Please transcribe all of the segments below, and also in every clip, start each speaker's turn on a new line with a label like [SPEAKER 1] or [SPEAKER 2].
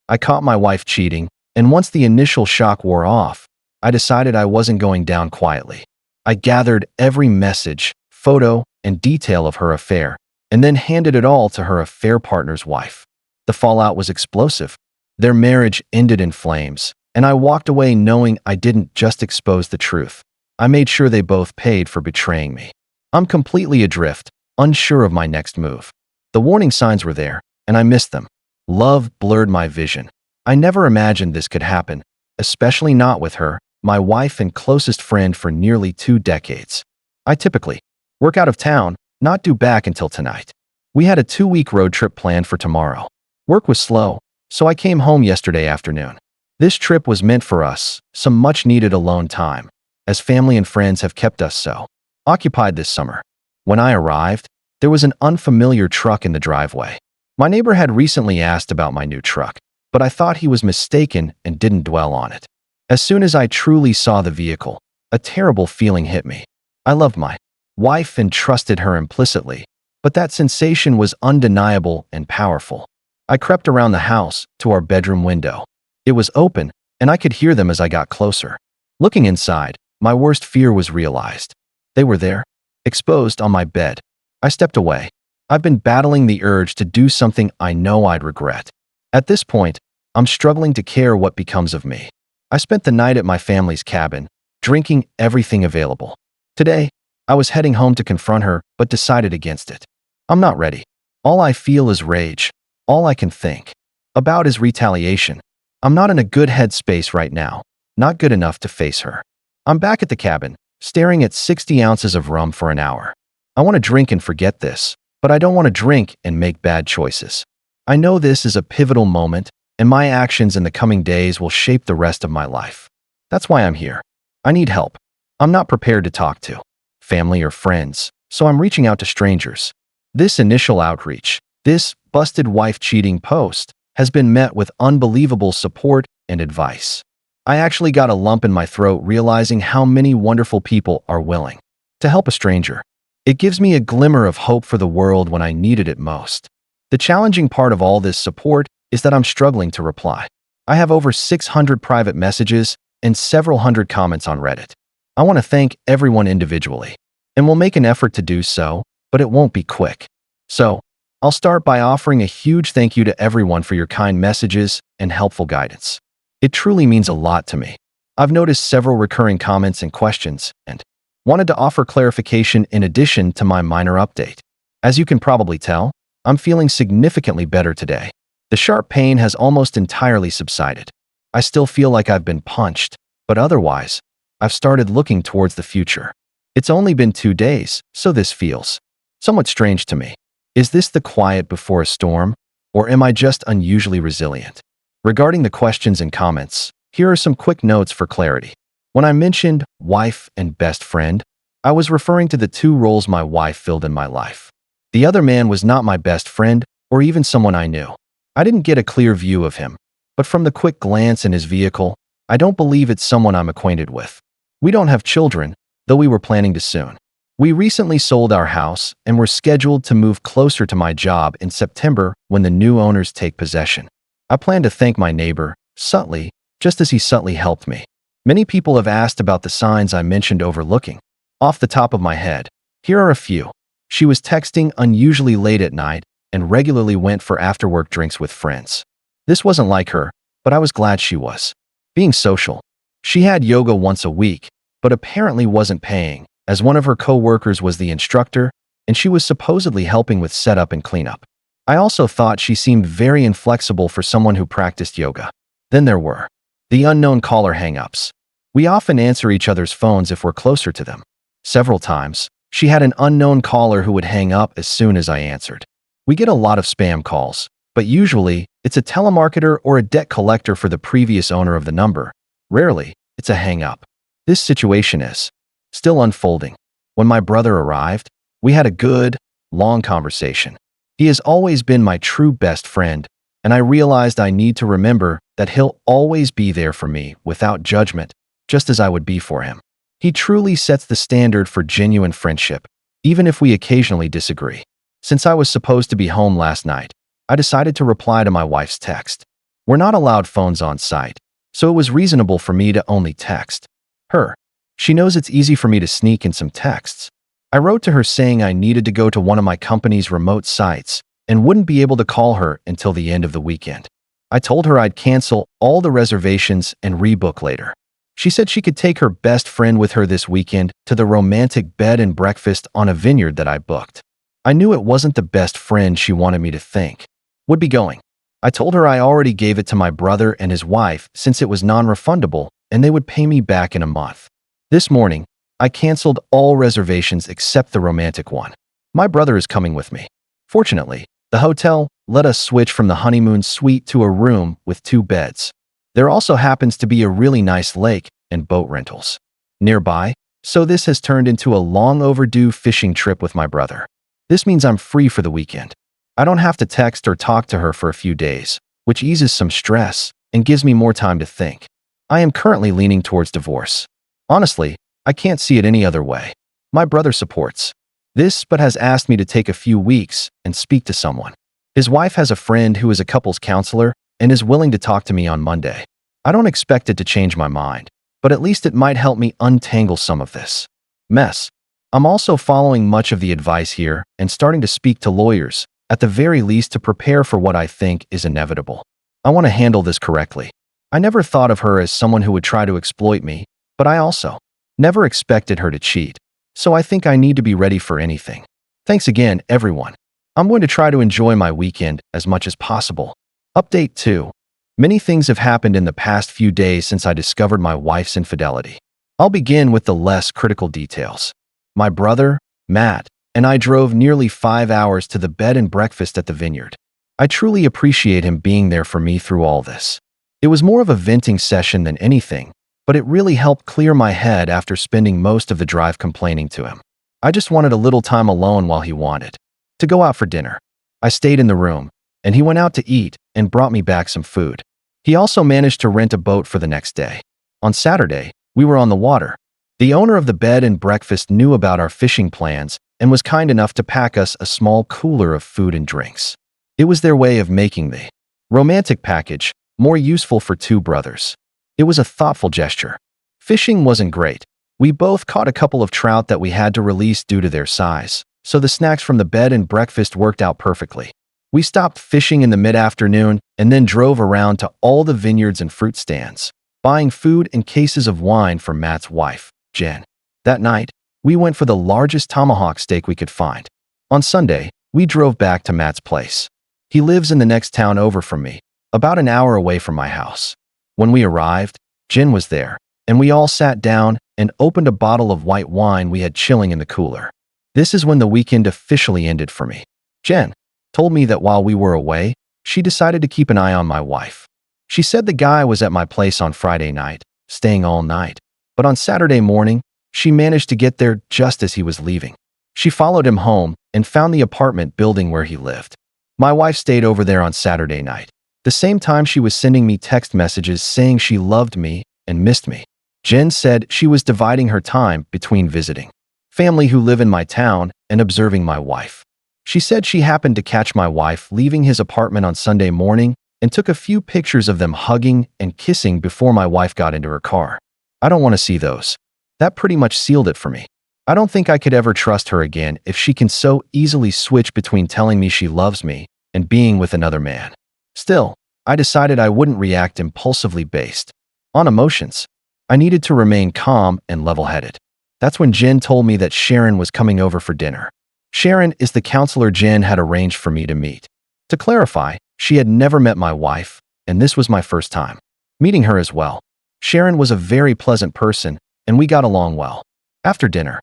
[SPEAKER 1] I caught my wife cheating, and once the initial shock wore off, I decided I wasn't going down quietly. I gathered every message, photo, and detail of her affair, and then handed it all to her affair partner's wife. The fallout was explosive. Their marriage ended in flames, and I walked away knowing I didn't just expose the truth. I made sure they both paid for betraying me. I'm completely adrift, unsure of my next move. The warning signs were there, and I missed them. Love blurred my vision. I never imagined this could happen, especially not with her, my wife and closest friend for nearly 2 decades. I typically work out of town, not due back until tonight. We had a 2-week road trip planned for tomorrow. Work was slow, so I came home yesterday afternoon. This trip was meant for us, some much-needed alone time, as family and friends have kept us so occupied this summer. When I arrived, there was an unfamiliar truck in the driveway. My neighbor had recently asked about my new truck, but I thought he was mistaken and didn't dwell on it. As soon as I truly saw the vehicle, a terrible feeling hit me. I loved my wife and trusted her implicitly, but that sensation was undeniable and powerful. I crept around the house to our bedroom window. It was open, and I could hear them as I got closer. Looking inside, my worst fear was realized. They were there, exposed on my bed. I stepped away. I've been battling the urge to do something I know I'd regret. At this point, I'm struggling to care what becomes of me. I spent the night at my family's cabin, drinking everything available. Today, I was heading home to confront her, but decided against it. I'm not ready. All I feel is rage. All I can think about is retaliation. I'm not in a good headspace right now, not good enough to face her. I'm back at the cabin, staring at 60 ounces of rum for an hour. I want to drink and forget this, but I don't want to drink and make bad choices. I know this is a pivotal moment, and my actions in the coming days will shape the rest of my life. That's why I'm here. I need help. I'm not prepared to talk to family or friends, so I'm reaching out to strangers. This initial outreach, this busted wife cheating post, has been met with unbelievable support and advice. I actually got a lump in my throat realizing how many wonderful people are willing to help a stranger. It gives me a glimmer of hope for the world when I needed it most. The challenging part of all this support is that I'm struggling to reply. I have over 600 private messages and several hundred comments on Reddit. I want to thank everyone individually, and will make an effort to do so, but it won't be quick. So, I'll start by offering a huge thank you to everyone for your kind messages and helpful guidance. It truly means a lot to me. I've noticed several recurring comments and questions, and wanted to offer clarification in addition to my minor update. As you can probably tell, I'm feeling significantly better today. The sharp pain has almost entirely subsided. I still feel like I've been punched, but otherwise, I've started looking towards the future. It's only been 2 days, so this feels somewhat strange to me. Is this the quiet before a storm, or am I just unusually resilient? Regarding the questions and comments, here are some quick notes for clarity. When I mentioned wife and best friend, I was referring to the 2 roles my wife filled in my life. The other man was not my best friend or even someone I knew. I didn't get a clear view of him, but from the quick glance in his vehicle, I don't believe it's someone I'm acquainted with. We don't have children, though we were planning to soon. We recently sold our house and were scheduled to move closer to my job in September when the new owners take possession. I plan to thank my neighbor, subtly, just as he subtly helped me. Many people have asked about the signs I mentioned overlooking. Off the top of my head, here are a few. She was texting unusually late at night and regularly went for after-work drinks with friends. This wasn't like her, but I was glad she was being social. She had yoga once a week, but apparently wasn't paying, as one of her co-workers was the instructor, and she was supposedly helping with setup and cleanup. I also thought she seemed very inflexible for someone who practiced yoga. Then there were the unknown caller hang-ups. We often answer each other's phones if we're closer to them. Several times, she had an unknown caller who would hang up as soon as I answered. We get a lot of spam calls, but usually, it's a telemarketer or a debt collector for the previous owner of the number. Rarely, it's a hang-up. This situation is still unfolding. When my brother arrived, we had a good, long conversation. He has always been my true best friend, and I realized I need to remember that he'll always be there for me without judgment, just as I would be for him. He truly sets the standard for genuine friendship, even if we occasionally disagree. Since I was supposed to be home last night, I decided to reply to my wife's text. We're not allowed phones on site, so it was reasonable for me to only text her. She knows it's easy for me to sneak in some texts. I wrote to her saying I needed to go to one of my company's remote sites and wouldn't be able to call her until the end of the weekend. I told her I'd cancel all the reservations and rebook later. She said she could take her best friend with her this weekend to the romantic bed and breakfast on a vineyard that I booked. I knew it wasn't the best friend she wanted me to think would be going. I told her I already gave it to my brother and his wife since it was non-refundable and they would pay me back in a month. This morning, I canceled all reservations except the romantic one. My brother is coming with me. Fortunately, the hotel let us switch from the honeymoon suite to a room with 2 beds. There also happens to be a really nice lake and boat rentals nearby, so this has turned into a long overdue fishing trip with my brother. This means I'm free for the weekend. I don't have to text or talk to her for a few days, which eases some stress and gives me more time to think. I am currently leaning towards divorce. Honestly, I can't see it any other way. My brother supports this but has asked me to take a few weeks and speak to someone. His wife has a friend who is a couples counselor and is willing to talk to me on Monday. I don't expect it to change my mind, but at least it might help me untangle some of this mess. I'm also following much of the advice here and starting to speak to lawyers, at the very least to prepare for what I think is inevitable. I want to handle this correctly. I never thought of her as someone who would try to exploit me, but I also never expected her to cheat, so I think I need to be ready for anything. Thanks again, everyone. I'm going to try to enjoy my weekend as much as possible. Update 2. Many things have happened in the past few days since I discovered my wife's infidelity. I'll begin with the less critical details. My brother, Matt, and I drove nearly 5 hours to the bed and breakfast at the vineyard. I truly appreciate him being there for me through all this. It was more of a venting session than anything, but it really helped clear my head after spending most of the drive complaining to him. I just wanted a little time alone while he wanted to go out for dinner. I stayed in the room, and he went out to eat and brought me back some food. He also managed to rent a boat for the next day. On Saturday, we were on the water. The owner of the bed and breakfast knew about our fishing plans and was kind enough to pack us a small cooler of food and drinks. It was their way of making the romantic package more useful for 2 brothers. It was a thoughtful gesture. Fishing wasn't great. We both caught a couple of trout that we had to release due to their size, so the snacks from the bed and breakfast worked out perfectly. We stopped fishing in the mid-afternoon and then drove around to all the vineyards and fruit stands, buying food and cases of wine for Matt's wife, Jen. That night, we went for the largest tomahawk steak we could find. On Sunday, we drove back to Matt's place. He lives in the next town over from me, about an hour away from my house. When we arrived, Jen was there, and we all sat down and opened a bottle of white wine we had chilling in the cooler. This is when the weekend officially ended for me. Jen told me that while we were away, she decided to keep an eye on my wife. She said the guy was at my place on Friday night, staying all night, but on Saturday morning, she managed to get there just as he was leaving. She followed him home and found the apartment building where he lived. My wife stayed over there on Saturday night, the same time she was sending me text messages saying she loved me and missed me. Jen said she was dividing her time between visiting family who live in my town and observing my wife. She said she happened to catch my wife leaving his apartment on Sunday morning and took a few pictures of them hugging and kissing before my wife got into her car. I don't want to see those. That pretty much sealed it for me. I don't think I could ever trust her again if she can so easily switch between telling me she loves me and being with another man. Still, I decided I wouldn't react impulsively based on emotions. I needed to remain calm and level-headed. That's when Jen told me that Sharon was coming over for dinner. Sharon is the counselor Jen had arranged for me to meet. To clarify, she had never met my wife, and this was my first time meeting her as well. Sharon was a very pleasant person, and we got along well. After dinner,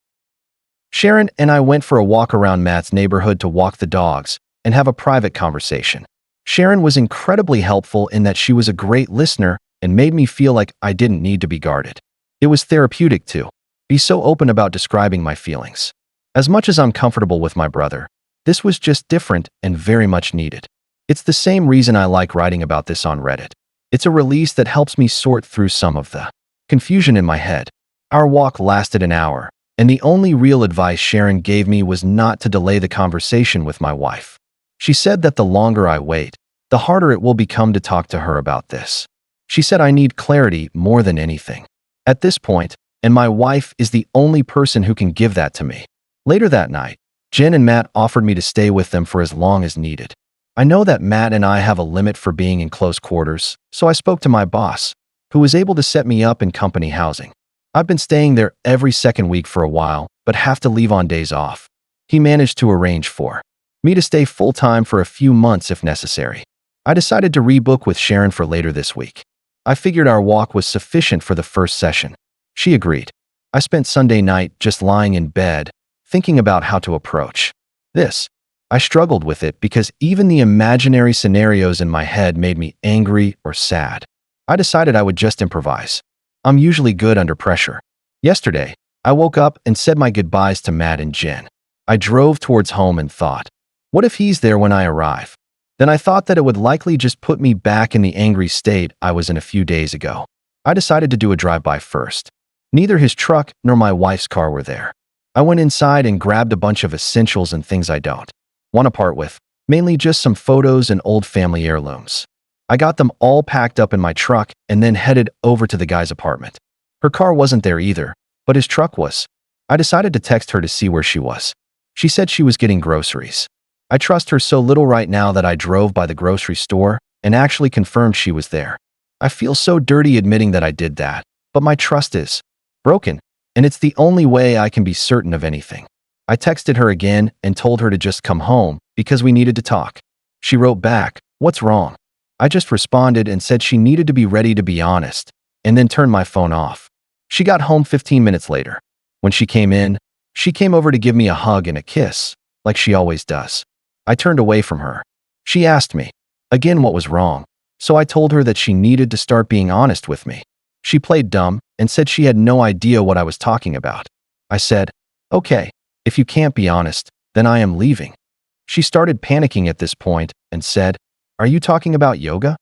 [SPEAKER 1] Sharon and I went for a walk around Matt's neighborhood to walk the dogs and have a private conversation. Sharon was incredibly helpful in that she was a great listener and made me feel like I didn't need to be guarded. It was therapeutic to be so open about describing my feelings. As much as I'm comfortable with my brother, this was just different and very much needed. It's the same reason I like writing about this on Reddit. It's a release that helps me sort through some of the confusion in my head. Our walk lasted an hour, and the only real advice Sharon gave me was not to delay the conversation with my wife. She said that the longer I wait, the harder it will become to talk to her about this. She said I need clarity more than anything. At this point, and my wife is the only person who can give that to me. Later that night, Jen and Matt offered me to stay with them for as long as needed. I know that Matt and I have a limit for being in close quarters, so I spoke to my boss, who was able to set me up in company housing. I've been staying there every second week for a while, but have to leave on days off. He managed to arrange for me to stay full-time for a few months if necessary. I decided to rebook with Sharon for later this week. I figured our walk was sufficient for the first session. She agreed. I spent Sunday night just lying in bed, thinking about how to approach this. I struggled with it because even the imaginary scenarios in my head made me angry or sad. I decided I would just improvise. I'm usually good under pressure. Yesterday, I woke up and said my goodbyes to Matt and Jen. I drove towards home and thought, what if he's there when I arrive? Then I thought that it would likely just put me back in the angry state I was in a few days ago. I decided to do a drive-by first. Neither his truck nor my wife's car were there. I went inside and grabbed a bunch of essentials and things I don't want to part with, mainly just some photos and old family heirlooms. I got them all packed up in my truck and then headed over to the guy's apartment. Her car wasn't there either, but his truck was. I decided to text her to see where she was. She said she was getting groceries. I trust her so little right now that I drove by the grocery store and actually confirmed she was there. I feel so dirty admitting that I did that, but my trust is broken, and it's the only way I can be certain of anything. I texted her again and told her to just come home because we needed to talk. She wrote back, "What's wrong?" I just responded and said she needed to be ready to be honest, and then turned my phone off. She got home 15 minutes later. When she came in, she came over to give me a hug and a kiss, like she always does. I turned away from her. She asked me again what was wrong, so I told her that she needed to start being honest with me. She played dumb and said she had no idea what I was talking about. I said, "Okay, if you can't be honest, then I am leaving." She started panicking at this point and said, "Are you talking about yoga?"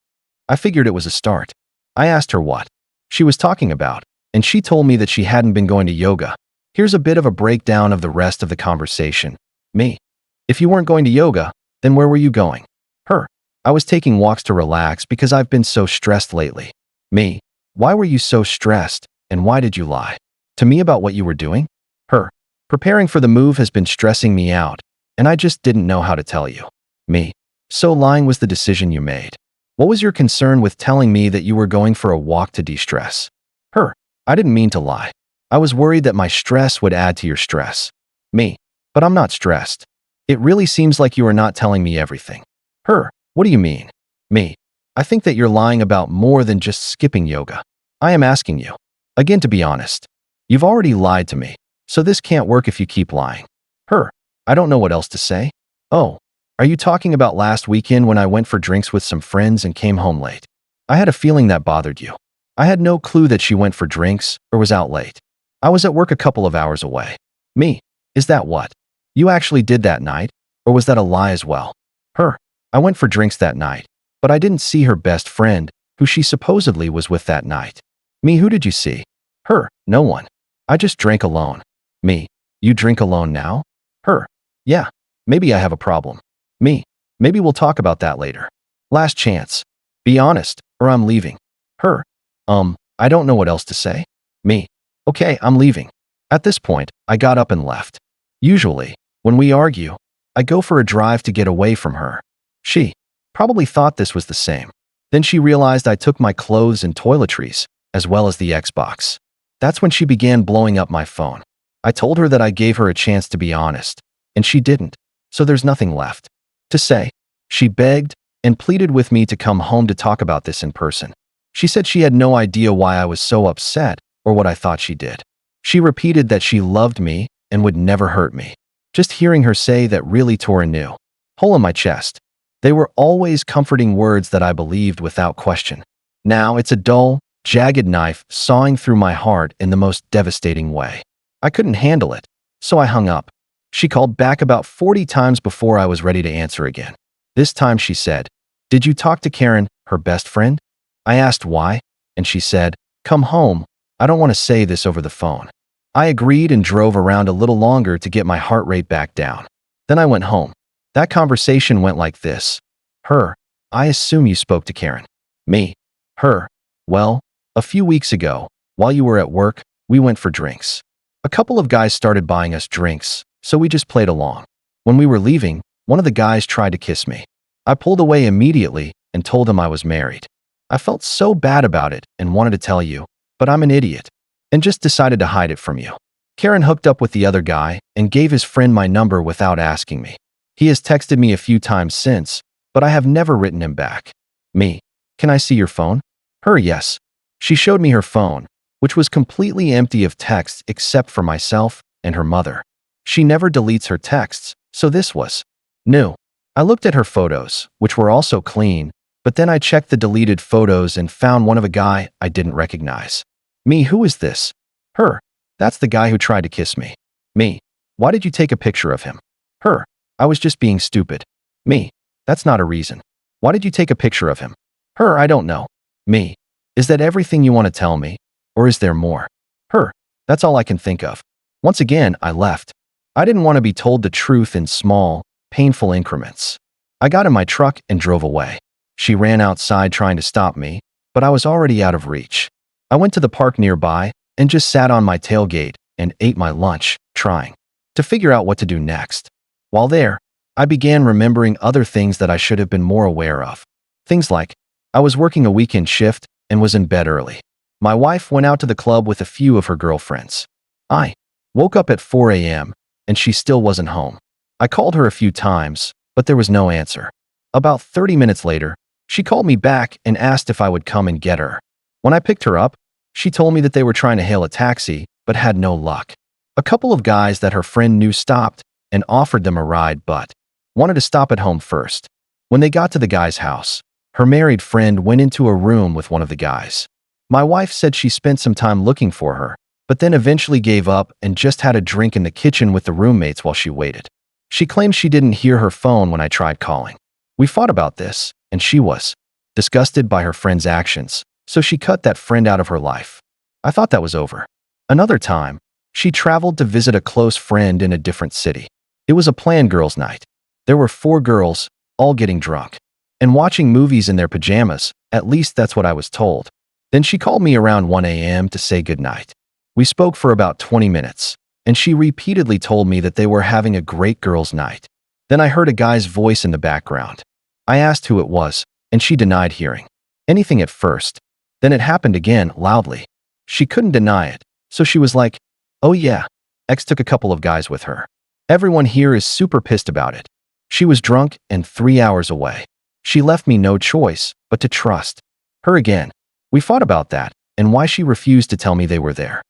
[SPEAKER 1] I figured it was a start. I asked her what she was talking about, and she told me that she hadn't been going to yoga. Here's a bit of a breakdown of the rest of the conversation. Me: "If you weren't going to yoga, then where were you going?" Her: "I was taking walks to relax because I've been so stressed lately." Me: "Why were you so stressed, and why did you lie to me about what you were doing?" Her: "Preparing for the move has been stressing me out, and I just didn't know how to tell you." Me: "So lying was the decision you made. What was your concern with telling me that you were going for a walk to de-stress?" Her: "I didn't mean to lie. I was worried that my stress would add to your stress." Me: "But I'm not stressed. It really seems like you are not telling me everything." Her: "What do you mean?" Me: "I think that you're lying about more than just skipping yoga. I am asking you, again, to be honest. You've already lied to me, so this can't work if you keep lying." Her: "I don't know what else to say." "Oh, are you talking about last weekend when I went for drinks with some friends and came home late? I had a feeling that bothered you." I had no clue that she went for drinks or was out late. I was at work a couple of hours away. Me: "Is that what you actually did that night, or was that a lie as well?" Her: "I went for drinks that night, but I didn't see her best friend, who she supposedly was with that night." Me: "Who did you see?" Her: "No one. I just drank alone." Me: "You drink alone now?" Her: "Yeah, maybe I have a problem." Me: "Maybe we'll talk about that later. Last chance. Be honest, or I'm leaving." Her: I don't know what else to say." Me: "Okay, I'm leaving." At this point, I got up and left. Usually, when we argue, I go for a drive to get away from her. She probably thought this was the same. Then she realized I took my clothes and toiletries, as well as the Xbox. That's when she began blowing up my phone. I told her that I gave her a chance to be honest, and she didn't, so there's nothing left to say. She begged and pleaded with me to come home to talk about this in person. She said she had no idea why I was so upset or what I thought she did. She repeated that she loved me and would never hurt me. Just hearing her say that really tore a new hole in my chest. They were always comforting words that I believed without question. Now it's a dull, jagged knife sawing through my heart in the most devastating way. I couldn't handle it, so I hung up. She called back about 40 times before I was ready to answer again. This time she said, "Did you talk to Karen, her best friend?" I asked why, and she said, "Come home. I don't want to say this over the phone." I agreed and drove around a little longer to get my heart rate back down. Then I went home. That conversation went like this. Her: I assume you spoke to Karen. Me. Her. Well, a few weeks ago, while you were at work, we went for drinks. A couple of guys started buying us drinks, so we just played along. When we were leaving, one of the guys tried to kiss me. I pulled away immediately and told him I was married. I felt so bad about it and wanted to tell you, but I'm an idiot, and just decided to hide it from you. Karen hooked up with the other guy and gave his friend my number without asking me. He has texted me a few times since, but I have never written him back. Me. Can I see your phone? Her. Yes. She showed me her phone, which was completely empty of texts except for myself and her mother. She never deletes her texts, so this was new. I looked at her photos, which were also clean, but then I checked the deleted photos and found one of a guy I didn't recognize. Me. Who is this? Her. That's the guy who tried to kiss me. Me. Why did you take a picture of him? Her. I was just being stupid. Me. That's not a reason. Why did you take a picture of him? Her. I don't know. Me. Is that everything you want to tell me? Or is there more? Her. That's all I can think of. Once again, I left. I didn't want to be told the truth in small, painful increments. I got in my truck and drove away. She ran outside trying to stop me, but I was already out of reach. I went to the park nearby and just sat on my tailgate and ate my lunch, trying to figure out what to do next. While there, I began remembering other things that I should have been more aware of. Things like, I was working a weekend shift and was in bed early. My wife went out to the club with a few of her girlfriends. I woke up at 4 a.m. and she still wasn't home. I called her a few times, but there was no answer. About 30 minutes later, she called me back and asked if I would come and get her. When I picked her up, she told me that they were trying to hail a taxi, but had no luck. A couple of guys that her friend knew stopped and offered them a ride but wanted to stop at home first. When they got to the guy's house, her married friend went into a room with one of the guys. My wife said she spent some time looking for her, but then eventually gave up and just had a drink in the kitchen with the roommates while she waited. She claimed she didn't hear her phone when I tried calling. We fought about this, and she was disgusted by her friend's actions, so she cut that friend out of her life. I thought that was over. Another time, she traveled to visit a close friend in a different city. It was a planned girls' night. There were 4 girls, all getting drunk and watching movies in their pajamas, at least that's what I was told. Then she called me around 1 a.m. to say goodnight. We spoke for about 20 minutes, and she repeatedly told me that they were having a great girls' night. Then I heard a guy's voice in the background. I asked who it was, and she denied hearing anything at first. Then it happened again, loudly. She couldn't deny it, so she was like, "Oh yeah, X took a couple of guys with her. Everyone here is super pissed about it. She was drunk and 3 hours away. She left me no choice but to trust her again." We fought about that and why she refused to tell me they were there.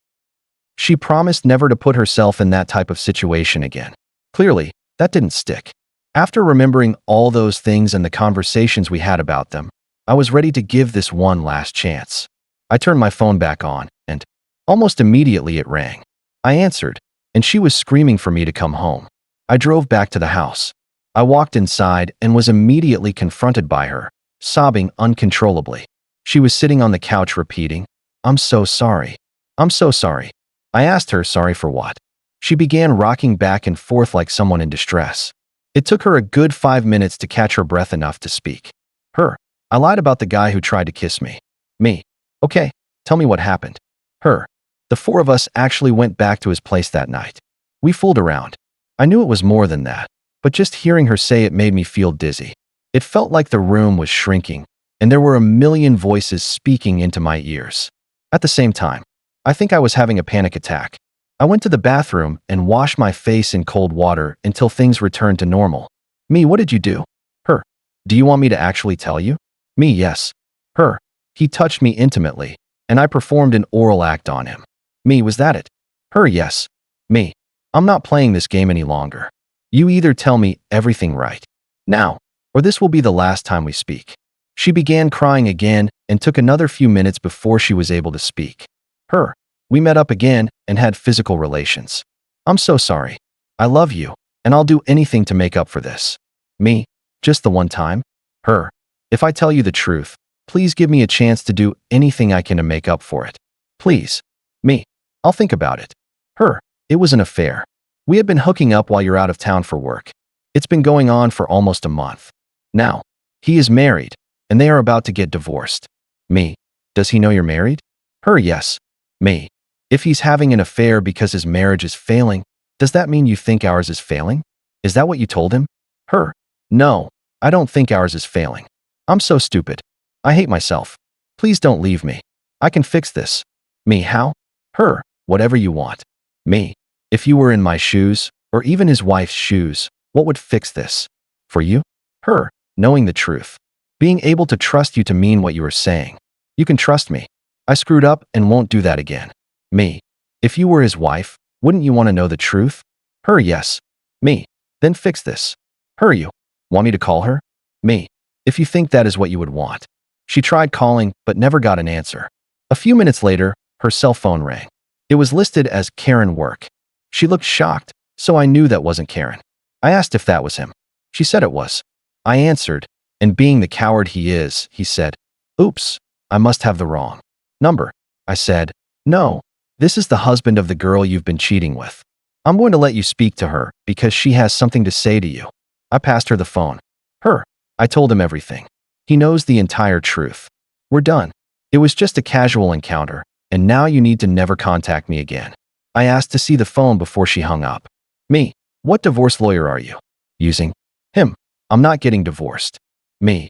[SPEAKER 1] She promised never to put herself in that type of situation again. Clearly, that didn't stick. After remembering all those things and the conversations we had about them, I was ready to give this one last chance. I turned my phone back on, and almost immediately it rang. I answered, and she was screaming for me to come home. I drove back to the house. I walked inside and was immediately confronted by her, sobbing uncontrollably. She was sitting on the couch repeating, "I'm so sorry. I'm so sorry." I asked her sorry for what. She began rocking back and forth like someone in distress. It took her a good 5 minutes to catch her breath enough to speak. Her. I lied about the guy who tried to kiss me. Me. Okay, tell me what happened. Her. The 4 of us actually went back to his place that night. We fooled around. I knew it was more than that, but just hearing her say it made me feel dizzy. It felt like the room was shrinking, and there were a million voices speaking into my ears. At the same time, I think I was having a panic attack. I went to the bathroom and washed my face in cold water until things returned to normal. Me. What did you do? Her. Do you want me to actually tell you? Me. Yes. Her. He touched me intimately, and I performed an oral act on him. Me. Was that it? Her. Yes. Me. I'm not playing this game any longer. You either tell me everything right now, or this will be the last time we speak. She began crying again and took another few minutes before she was able to speak. Her. We met up again and had physical relations. I'm so sorry. I love you, and I'll do anything to make up for this. Me. Just the one time? Her. If I tell you the truth, please give me a chance to do anything I can to make up for it. Please. Me. I'll think about it. Her. It was an affair. We had been hooking up while you're out of town for work. It's been going on for almost a month. Now, He is married, and they are about to get divorced. Me. Does he know you're married? Her, yes. Me. If he's having an affair because his marriage is failing, does that mean you think ours is failing? Is that what you told him? Her. No, I don't think ours is failing. I'm so stupid. I hate myself. Please don't leave me. I can fix this. Me, how? Her. Whatever you want. Me. If you were in my shoes, or even his wife's shoes, what would fix this? For you? Her. Knowing the truth. Being able to trust you to mean what you are saying. You can trust me. I screwed up and won't do that again. Me. If you were his wife, wouldn't you want to know the truth? Her, yes. Me. Then fix this. Her, you. Want me to call her? Me. If you think that is what you would want. She tried calling, but never got an answer. A few minutes later, her cell phone rang. It was listed as Karen Work. She looked shocked, so I knew that wasn't Karen. I asked if that was him. She said it was. I answered, and being the coward he is, he said, "Oops, I must have the wrong number." I said, "No, this is the husband of the girl you've been cheating with. I'm going to let you speak to her because she has something to say to you." I passed her the phone. Her. I told him everything. He knows the entire truth. We're done. It was just a casual encounter, and now you need to never contact me again. I asked to see the phone before she hung up. Me. What divorce lawyer are you using? Him. I'm not getting divorced. Me.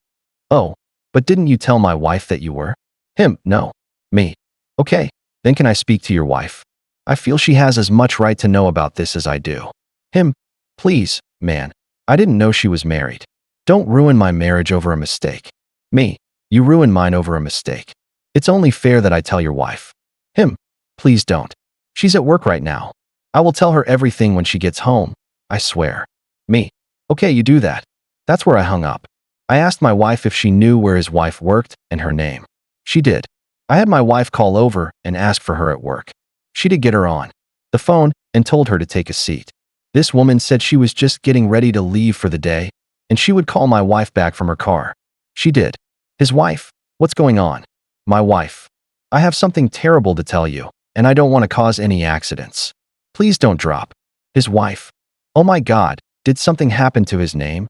[SPEAKER 1] Oh, but didn't you tell my wife that you were? Him. No. Me. Okay, then can I speak to your wife? I feel she has as much right to know about this as I do. Him. Please, man. I didn't know she was married. Don't ruin my marriage over a mistake. Me. You ruined mine over a mistake. It's only fair that I tell your wife. Him. Please don't. She's at work right now. I will tell her everything when she gets home. I swear. Me. Okay, you do that. That's where I hung up. I asked my wife if she knew where his wife worked and her name. She did. I had my wife call over and ask for her at work. She did get her on the phone and told her to take a seat. This woman said she was just getting ready to leave for the day, and she would call my wife back from her car. She did. His wife. What's going on? My wife. I have something terrible to tell you, and I don't want to cause any accidents. Please don't drop. His wife. Oh my God, did something happen to his name?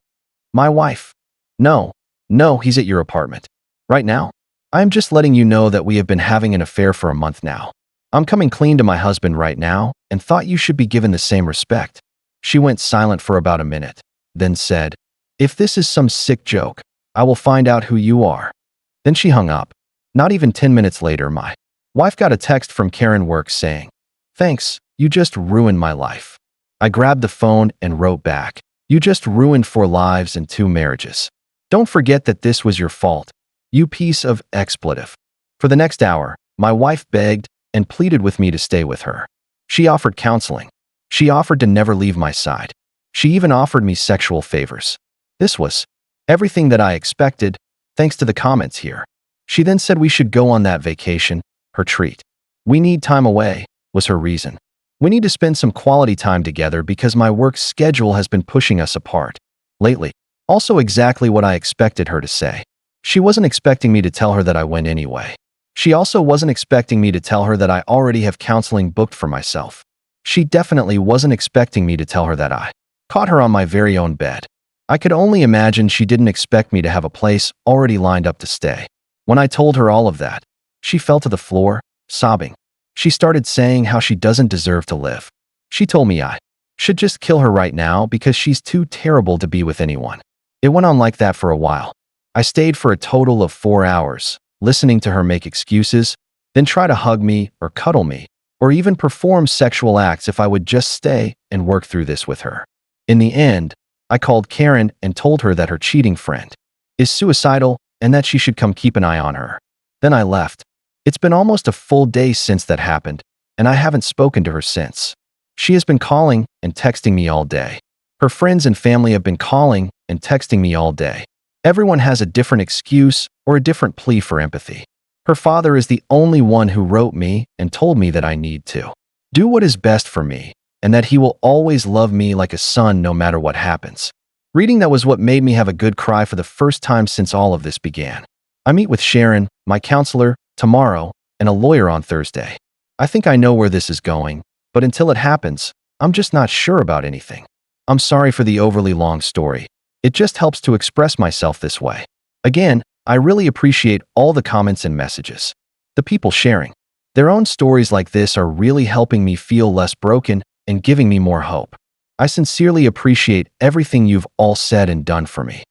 [SPEAKER 1] My wife. No, he's at your apartment. Right now? I am just letting you know that we have been having an affair for a month now. I'm coming clean to my husband right now and thought you should be given the same respect. She went silent for about a minute, then said, "If this is some sick joke, I will find out who you are." Then she hung up. Not even 10 minutes later, my wife got a text from Karen Works saying, "Thanks, you just ruined my life." I grabbed the phone and wrote back, "You just ruined 4 lives and 2 marriages. Don't forget that this was your fault, you piece of expletive." For the next hour, my wife begged and pleaded with me to stay with her. She offered counseling. She offered to never leave my side. She even offered me sexual favors. This was everything that I expected, thanks to the comments here. She then said we should go on that vacation, her treat. "We need time away," was her reason. "We need to spend some quality time together because my work schedule has been pushing us apart lately." Also exactly what I expected her to say. She wasn't expecting me to tell her that I went anyway. She also wasn't expecting me to tell her that I already have counseling booked for myself. She definitely wasn't expecting me to tell her that I caught her on my very own bed. I could only imagine she didn't expect me to have a place already lined up to stay. When I told her all of that, she fell to the floor, sobbing. She started saying how she doesn't deserve to live. She told me I should just kill her right now because she's too terrible to be with anyone. It went on like that for a while. I stayed for a total of 4 hours, listening to her make excuses, then try to hug me or cuddle me, or even perform sexual acts if I would just stay and work through this with her. In the end, I called Karen and told her that her cheating friend is suicidal and that she should come keep an eye on her. Then I left. It's been almost a full day since that happened, and I haven't spoken to her since. She has been calling and texting me all day. Her friends and family have been calling and texting me all day. Everyone has a different excuse or a different plea for empathy. Her father is the only one who wrote me and told me that I need to do what is best for me and that he will always love me like a son no matter what happens. Reading that was what made me have a good cry for the first time since all of this began. I meet with Sharon, my counselor, tomorrow, and a lawyer on Thursday. I think I know where this is going, but until it happens, I'm just not sure about anything. I'm sorry for the overly long story. It just helps to express myself this way. Again, I really appreciate all the comments and messages. The people sharing their own stories like this are really helping me feel less broken and giving me more hope. I sincerely appreciate everything you've all said and done for me.